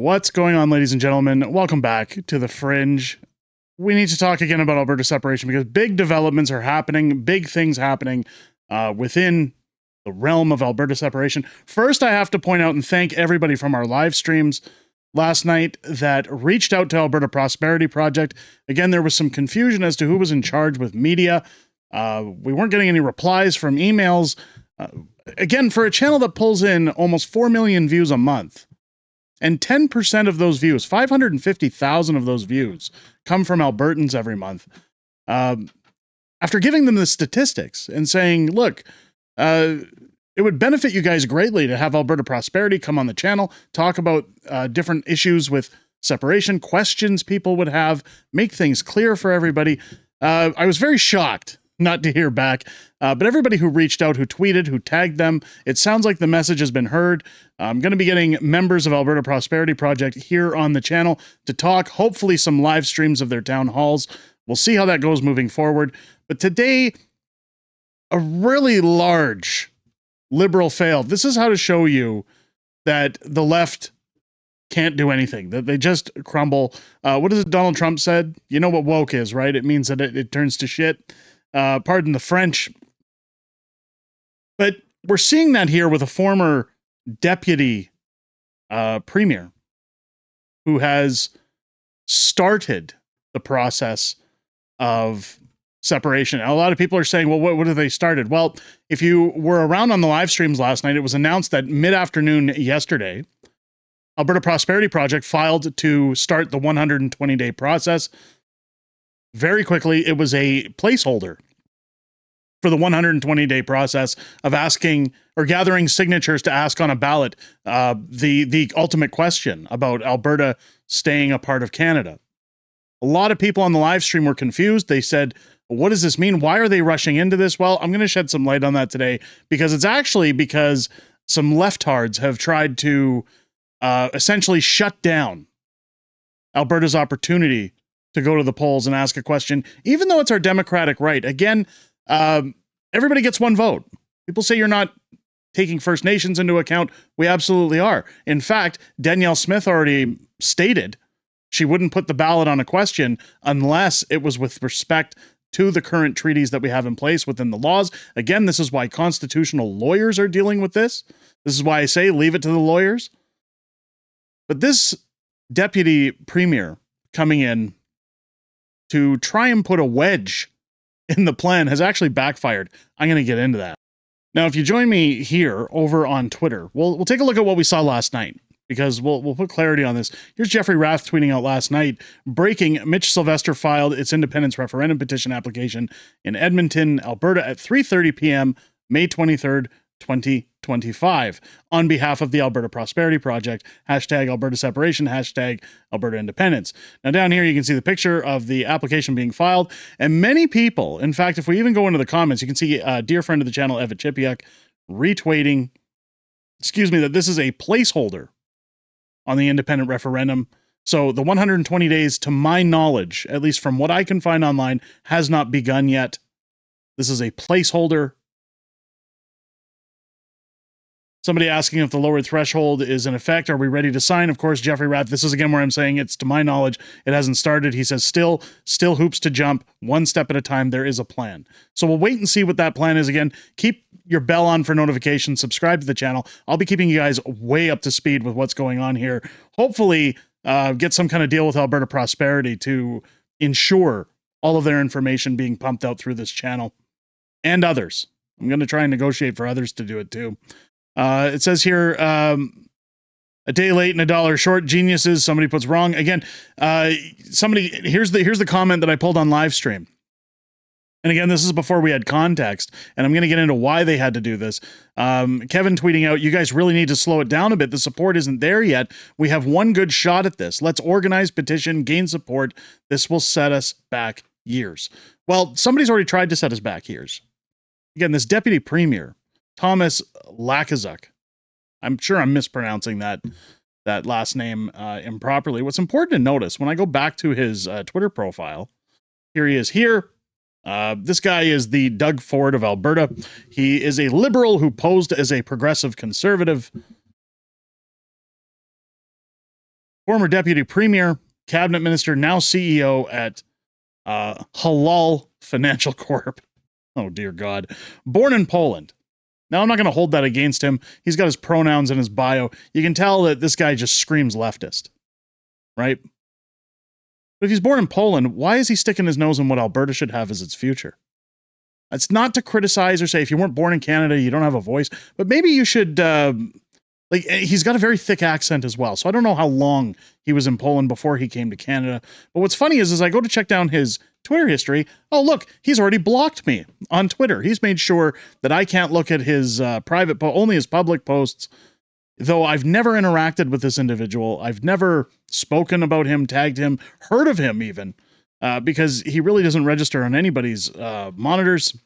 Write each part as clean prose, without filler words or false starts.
What's going on, ladies and gentlemen? Welcome back to the Fringe. We need to talk again about Alberta separation because big developments are happening, big things happening within the realm of Alberta separation. First, I have to point out and thank everybody from our live streams last night that reached out to Alberta Prosperity Project. Again, there was some confusion as to who was in charge with media. We weren't getting any replies from emails. Again, for a channel that pulls in almost 4 million views a month, and 10% of those views, 550,000 of those views, come from Albertans every month. After giving them the statistics and saying, look, it would benefit you guys greatly to have Alberta Prosperity come on the channel, talk about different issues with separation, questions people would have, make things clear for everybody. I was very shocked not to hear back. But everybody who reached out, who tweeted, who tagged them, it sounds like the message has been heard. I'm going to be getting members of Alberta Prosperity Project here on the channel to talk, hopefully some live streams of their town halls. We'll see how that goes moving forward. But today, a really large liberal fail. This is how to show you that the left can't do anything, that they just crumble. What is it Donald Trump said? You know what woke is, right? It means that it turns to shit. Pardon the French. But we're seeing that here with a former deputy premier who has started the process of separation. A lot of people are saying, well, what have they started? Well, if you were around on the live streams last night, it was announced that mid-afternoon yesterday, Alberta Prosperity Project filed to start the 120-day process. Very quickly, it was a placeholder for the 120-day process of asking or gathering signatures to ask on a ballot the ultimate question about Alberta staying a part of Canada. A lot of people on the live stream were confused. They said, what does this mean? Why are they rushing into this? Well, I'm going to shed some light on that today because it's actually because some leftards have tried to essentially shut down Alberta's opportunity to go to the polls and ask a question, even though it's our democratic right. Again, everybody gets one vote. People say you're not taking First Nations into account. We absolutely are. In fact, Danielle Smith already stated she wouldn't put the ballot on a question unless it was with respect to the current treaties that we have in place within the laws. Again, this is why constitutional lawyers are dealing with this. This is why I say leave it to the lawyers. But this deputy premier coming in to try and put a wedge in the plan has actually backfired. I'm going to get into that. Now, if you join me here over on Twitter, we'll take a look at what we saw last night because we'll put clarity on this. Here's Jeffrey Rath tweeting out last night, breaking: Mitch Sylvester filed its independence referendum petition application in Edmonton, Alberta at 3:30 p.m. May 23rd, 2025 on behalf of the Alberta Prosperity Project, hashtag Alberta Separation, hashtag Alberta Independence. Now down here you can see the picture of the application being filed, and many people, in fact, if we even go into the comments, you can see a dear friend of the channel, Eva Chipiuk, retweeting, that this is a placeholder on the independent referendum. So the 120 days, to my knowledge, at least from what I can find online, has not begun yet. This is a placeholder. Somebody asking if the lowered threshold is in effect. Are we ready to sign? Of course, Jeffrey Rath, this is again where I'm saying it's to my knowledge, it hasn't started. He says still hoops to jump, one step at a time. There is a plan. So we'll wait and see what that plan is. Again, keep your bell on for notifications, subscribe to the channel. I'll be keeping you guys way up to speed with what's going on here. Hopefully get some kind of deal with Alberta Prosperity to ensure all of their information being pumped out through this channel and others. I'm going to try and negotiate for others to do it too. It says here, a day late and a dollar short. Geniuses. Somebody puts wrong. Again, here's the comment that I pulled on live stream. And again, this is before we had context, and I'm going to get into why they had to do this. Kevin tweeting out, you guys really need to slow it down a bit. The support isn't there yet. We have one good shot at this. Let's organize, petition, gain support. This will set us back years. Well, somebody's already tried to set us back years. Again, this deputy premier, Thomas Lakazuk. I'm sure I'm mispronouncing that last name improperly. What's important to notice, when I go back to his Twitter profile, here he is here. This guy is the Doug Ford of Alberta. He is a liberal who posed as a progressive conservative. Former deputy premier, cabinet minister, now CEO at Halal Financial Corp. Oh, dear God. Born in Poland. Now, I'm not going to hold that against him. He's got his pronouns in his bio. You can tell that this guy just screams leftist, right? But if he's born in Poland, why is he sticking his nose in what Alberta should have as its future? It's not to criticize or say if you weren't born in Canada, you don't have a voice, but maybe you should, he's got a very thick accent as well. So I don't know how long he was in Poland before he came to Canada. But what's funny is I go to check down his Twitter history. Oh, look, he's already blocked me on Twitter. He's made sure that I can't look at his private, only his public posts. Though I've never interacted with this individual. I've never spoken about him, tagged him, heard of him even, because he really doesn't register on anybody's monitors.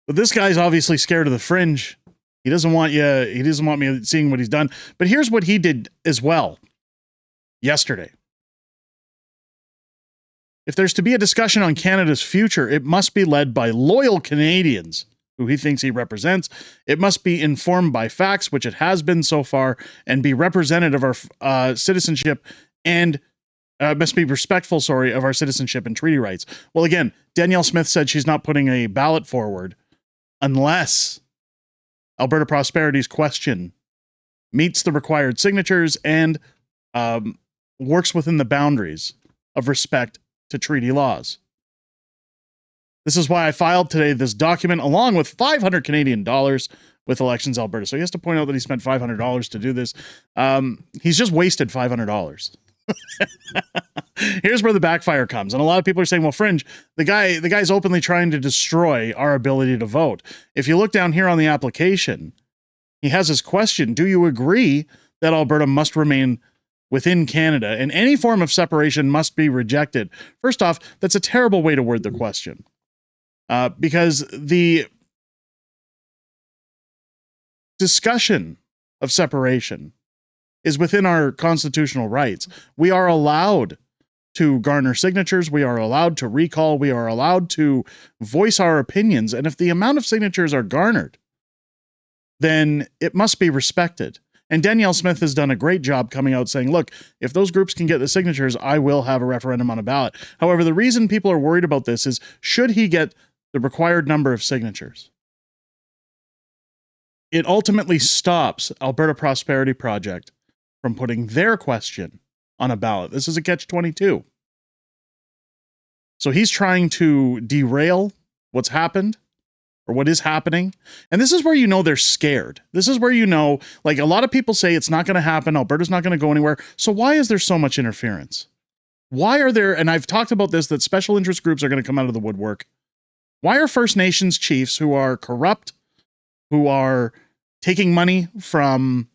But this guy's obviously scared of the Fringe. He doesn't want you. He doesn't want me seeing what he's done. But here's what he did as well yesterday. If there's to be a discussion on Canada's future, it must be led by loyal Canadians who he thinks he represents. It must be informed by facts, which it has been so far, and be representative of our citizenship and must be respectful, of our citizenship and treaty rights. Well, again, Danielle Smith said she's not putting a ballot forward unless Alberta Prosperity's question meets the required signatures and works within the boundaries of respect to treaty laws. This is why I filed today this document along with 500 Canadian dollars with Elections Alberta. So he has to point out that he spent $500 to do this. He's just wasted $500. Here's where the backfire comes. And a lot of people are saying, well, Fringe, the guy's openly trying to destroy our ability to vote. If you look down here on the application, he has his question, do you agree that Alberta must remain within Canada and any form of separation must be rejected? First off, that's a terrible way to word the question. Because the discussion of separation is within our constitutional rights. We are allowed to garner signatures. We are allowed to recall. We are allowed to voice our opinions. And if the amount of signatures are garnered, then it must be respected. And Danielle Smith has done a great job coming out saying, look, if those groups can get the signatures, I will have a referendum on a ballot. However, the reason people are worried about this is, should he get the required number of signatures, it ultimately stops Alberta Prosperity Project from putting their question on a ballot. This is a catch-22. So he's trying to derail what's happened or what is happening. And this is where you know they're scared. This is where you know, like, a lot of people say it's not going to happen. Alberta's not going to go anywhere. So why is there so much interference? Why are there, and I've talked about this, that special interest groups are going to come out of the woodwork. Why are First Nations chiefs who are corrupt, who are taking money from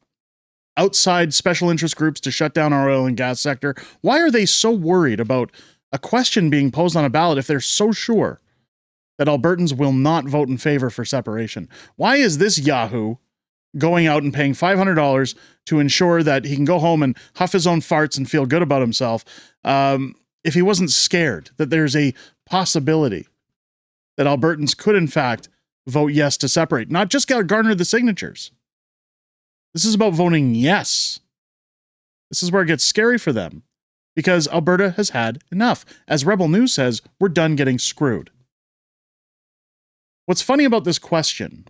outside special interest groups to shut down our oil and gas sector, why are they so worried about a question being posed on a ballot if they're so sure that Albertans will not vote in favor for separation? Why is this Yahoo going out and paying $500 to ensure that he can go home and huff his own farts and feel good about himself if he wasn't scared that there's a possibility that Albertans could, in fact, vote yes to separate, not just garner the signatures? This is about voting yes. This is where it gets scary for them, because Alberta has had enough. As Rebel News says, we're done getting screwed. What's funny about this question,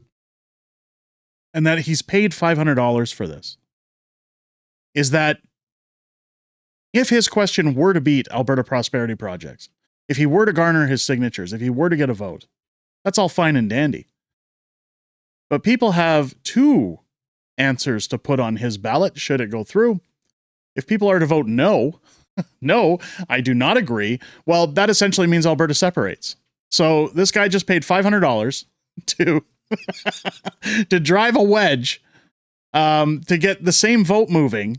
and that he's paid $500 for this, is that if his question were to beat Alberta Prosperity Project's, if he were to garner his signatures, if he were to get a vote, that's all fine and dandy. But people have two answers to put on his ballot should it go through. If people are to vote no, no, I do not agree, well, that essentially means Alberta separates. So this guy just paid $500 to to drive a wedge to get the same vote moving,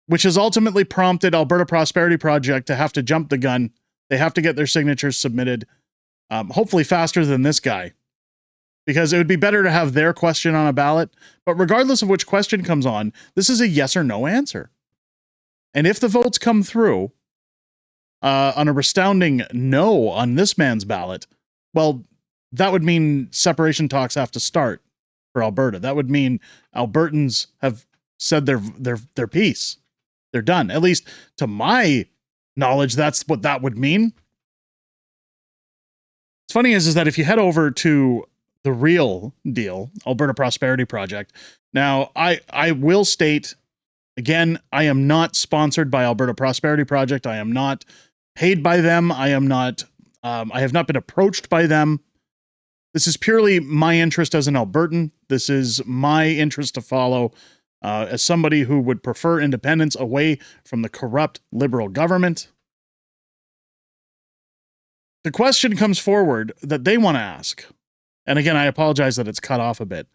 which has ultimately prompted Alberta Prosperity Project to have to jump the gun. They have to get their signatures submitted, hopefully faster than this guy, because it would be better to have their question on a ballot. But regardless of which question comes on, this is a yes or no answer. And if the votes come through on a resounding no on this man's ballot, well, that would mean separation talks have to start for Alberta. That would mean Albertans have said their piece. They're done. At least to my knowledge, that's what that would mean. What's funny is that if you head over to the real deal, Alberta Prosperity Project. Now, I will state, again, I am not sponsored by Alberta Prosperity Project. I am not paid by them. I have not been approached by them. This is purely my interest as an Albertan. This is my interest to follow as somebody who would prefer independence away from the corrupt Liberal government. The question comes forward that they want to ask, and again, I apologize that it's cut off a bit.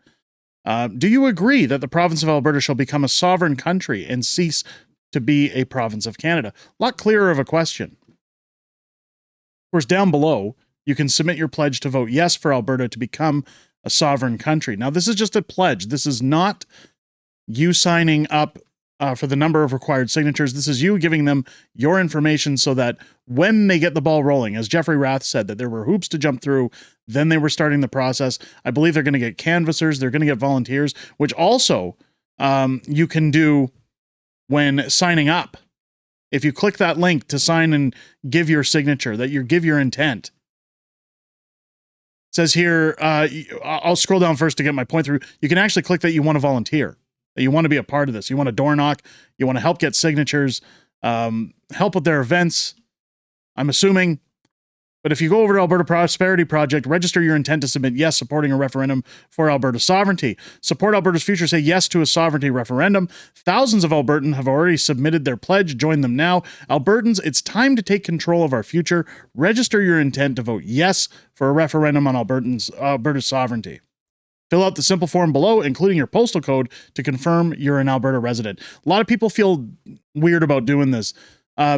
Do you agree that the province of Alberta shall become a sovereign country and cease to be a province of Canada? A lot clearer of a question. Of course, down below, you can submit your pledge to vote yes for Alberta to become a sovereign country. Now, this is just a pledge. This is not you signing up for the number of required signatures. This is you giving them your information so that when they get the ball rolling, as Jeffrey Rath said, that there were hoops to jump through, then they were starting the process. I believe they're going to get canvassers, they're going to get volunteers, which also you can do when signing up. If you click that link to sign and give your signature, that you give your intent. It says here, I'll scroll down first to get my point through. You can actually click that you want to volunteer, that you want to be a part of this. You want to door knock, you want to help get signatures, help with their events, I'm assuming. But if you go over to Alberta Prosperity Project, register your intent to submit yes, supporting a referendum for Alberta sovereignty. Support Alberta's future, say yes to a sovereignty referendum. Thousands of Albertans have already submitted their pledge. Join them now. Albertans, it's time to take control of our future. Register your intent to vote yes for a referendum on Alberta's sovereignty. Fill out the simple form below, including your postal code, to confirm you're an Alberta resident. A lot of people feel weird about doing this.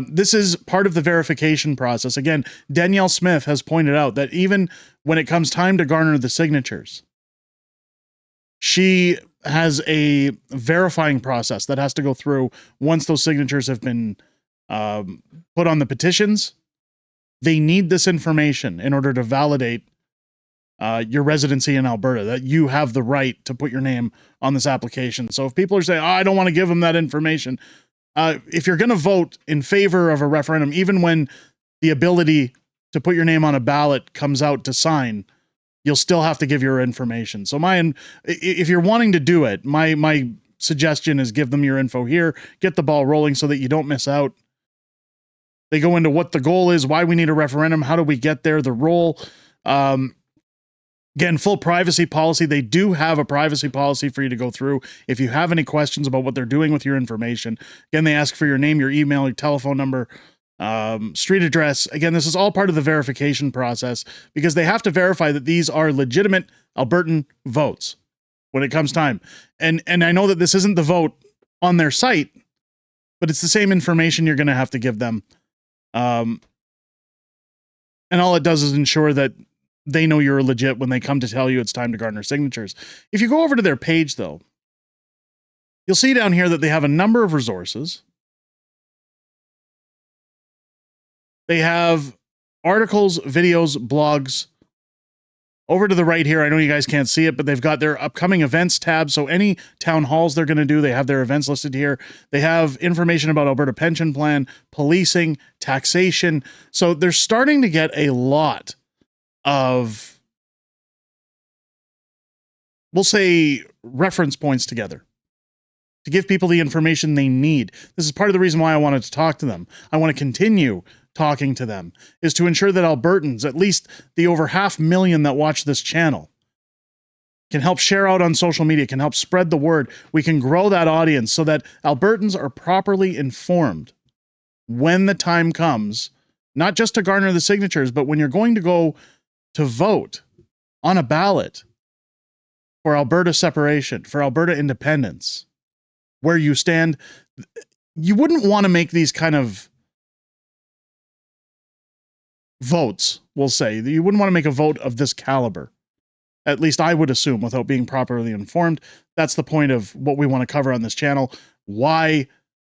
This is part of the verification process. Again, Danielle Smith has pointed out that even when it comes time to garner the signatures, she has a verifying process that has to go through once those signatures have been put on the petitions. They need this information in order to validate your residency in Alberta, that you have the right to put your name on this application. So if people are saying, oh, I don't want to give them that information, if you're going to vote in favor of a referendum, even when the ability to put your name on a ballot comes out to sign, you'll still have to give your information. So if you're wanting to do it, my suggestion is give them your info here, get the ball rolling so that you don't miss out. They go into what the goal is, why we need a referendum, how do we get there, the role. Again, full privacy policy. They do have a privacy policy for you to go through. If you have any questions about what they're doing with your information, again, they ask for your name, your email, your telephone number, street address. Again, this is all part of the verification process because they have to verify that these are legitimate Albertan votes when it comes time. And I know that this isn't the vote on their site, but it's the same information you're going to have to give them. And all it does is ensure that they know you're legit when they come to tell you it's time to garner signatures. If you go over to their page, though, you'll see down here that they have a number of resources. They have articles, videos, blogs. Over to the right here, I know you guys can't see it, but they've got their upcoming events tab. So any town halls they're going to do, they have their events listed here. They have information about Alberta pension plan, policing, taxation. So they're starting to get a lot of, we'll say, reference points together to give people the information they need. This is part of the reason why I wanted to talk to them. I want to continue talking to them, is to ensure that Albertans, at least the over 500,000 that watch this channel, can help share out on social media, can help spread the word. We can grow that audience so that Albertans are properly informed when the time comes, not just to garner the signatures, but when you're going to go to vote on a ballot for Alberta separation, for Alberta independence, where you stand. You wouldn't want to make these kind of votes, we'll say. You wouldn't want to make a vote of this caliber. At least I would assume, without being properly informed. That's the point of what we want to cover on this channel. Why,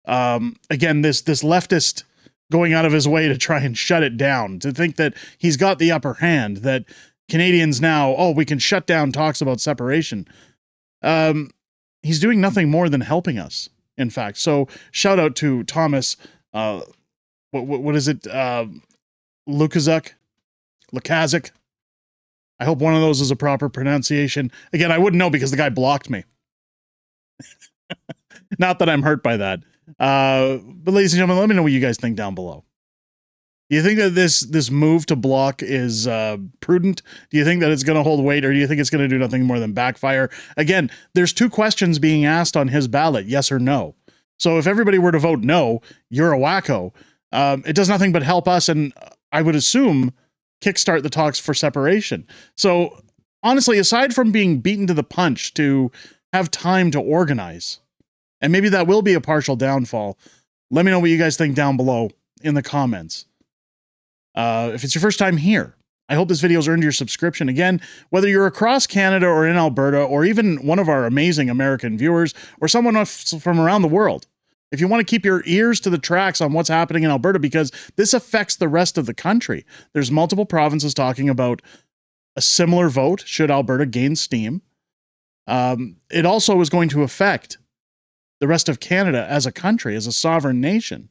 again, this leftist going out of his way to try and shut it down, to think that he's got the upper hand, that Canadians now, oh, we can shut down talks about separation. he's doing nothing more than helping us, in fact. So shout out to Thomas, what is it? Lukaszuk? I hope one of those is a proper pronunciation. Again, I wouldn't know because the guy blocked me. Not that I'm hurt by that. But ladies and gentlemen, let me know what you guys think down below. Do you think that this move to block is prudent? Do you think that it's going to hold weight, or do you think it's going to do nothing more than backfire? Again, there's 2 questions being asked on his ballot, yes or no. So if everybody were to vote no, you're a wacko. It does nothing but help us, and I would assume kickstart the talks for separation. So honestly, aside from being beaten to the punch to have time to organize, and maybe that will be a partial downfall, let me know what you guys think down below in the comments. If it's your first time here, I hope this video's earned your subscription. Again, whether you're across Canada or in Alberta, or even one of our amazing American viewers, or someone from around the world, if you want to keep your ears to the tracks on what's happening in Alberta, because this affects the rest of the country. There's multiple provinces talking about a similar vote should Alberta gain steam. It also is going to affect the rest of Canada as a country, as a sovereign nation.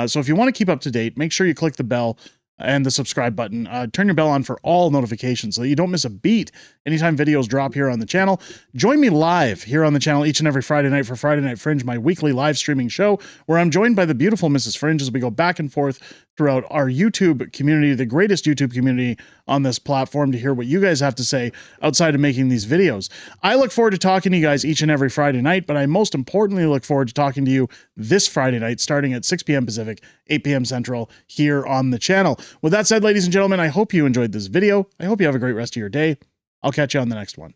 So if you want to keep up to date, make sure you click the bell and the subscribe button. Turn your bell on for all notifications so that you don't miss a beat anytime videos drop here on the channel. Join me live here on the channel each and every Friday night for Friday Night Fringe, my weekly live streaming show, where I'm joined by the beautiful Mrs. Fringe as we go back and forth throughout our YouTube community, the greatest YouTube community on this platform, to hear what you guys have to say outside of making these videos. I look forward to talking to you guys each and every Friday night, but I most importantly look forward to talking to you this Friday night, starting at 6 p.m. Pacific, 8 p.m. Central, here on the channel. With that said, ladies and gentlemen, I hope you enjoyed this video. I hope you have a great rest of your day. I'll catch you on the next one.